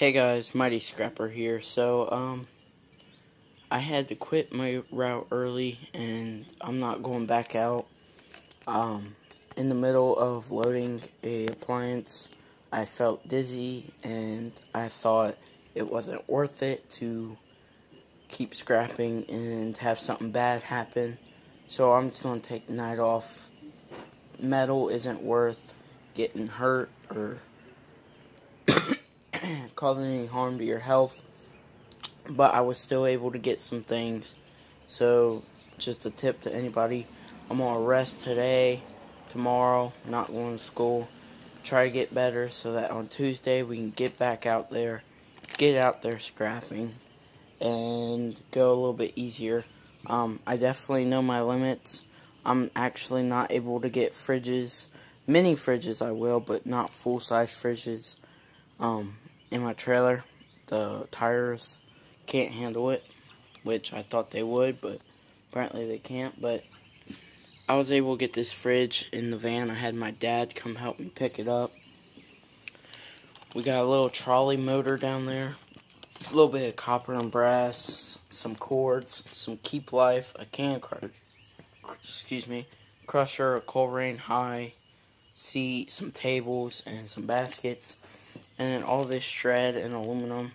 Hey guys, Mighty Scrapper here. I had to quit my route early and I'm not going back out. In the middle of loading a appliance, I felt dizzy and I thought it wasn't worth it to keep scrapping and have something bad happen. So I'm just going to take the night off. Metal isn't worth getting hurt or causing any harm to your health, but I was still able to get some things. So just a tip to anybody, I'm gonna rest today, tomorrow, not going to school, try to get better so that on Tuesday we can get back out there, get out there scrapping and go a little bit easier. I definitely know my limits. I'm actually not able to get fridges. Mini fridges I will, but not full-size fridges. In my trailer, the tires can't handle it, which I thought they would, but apparently they can't. But I was able to get this fridge in the van. I had my dad come help me pick it up. We got a little trolley motor down there, a little bit of copper and brass, some cords, some Keep Life, a can crusher, a Coleraine high seat, some tables, and some baskets. And then all this shred and aluminum.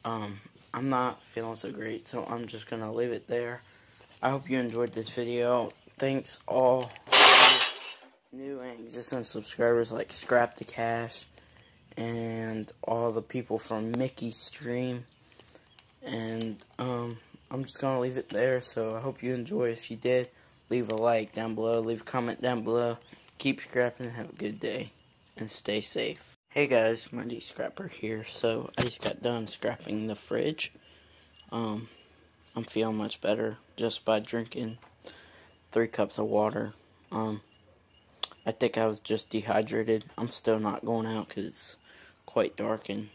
I'm not feeling so great, so I'm just going to leave it there. I hope you enjoyed this video. Thanks all new and existing subscribers like Scrap the Cash and all the people from Mickey's stream. And I'm just going to leave it there, so I hope you enjoy. If you did, leave a like down below, leave a comment down below. Keep scrapping, have a good day, and stay safe. Hey guys, Mighty Scrapper here. So I just got done scrapping the fridge. I'm feeling much better just by drinking 3 cups of water. I think I was just dehydrated. I'm still not going out because it's quite dark and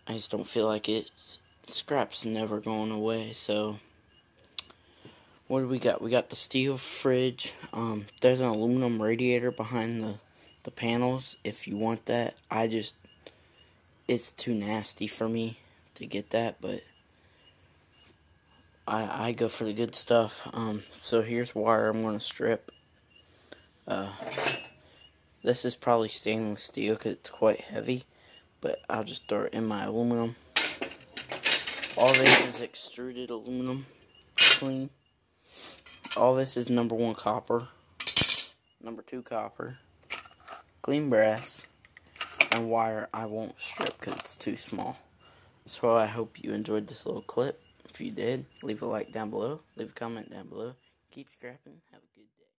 I just don't feel like it. Scrap's never going away. So what do we got? We got the steel fridge. There's an aluminum radiator behind the panels if you want that. It's too nasty for me to get that, but I go for the good stuff. So here's wire I'm going to strip. This is probably stainless steel because it's quite heavy, but I'll just throw it in my aluminum. All this is extruded aluminum, clean. All this is number 1 copper, number 2 copper, clean brass, and wire I won't strip because it's too small. So I hope you enjoyed this little clip. If you did, leave a like down below, leave a comment down below. Keep scrapping. Have a good day.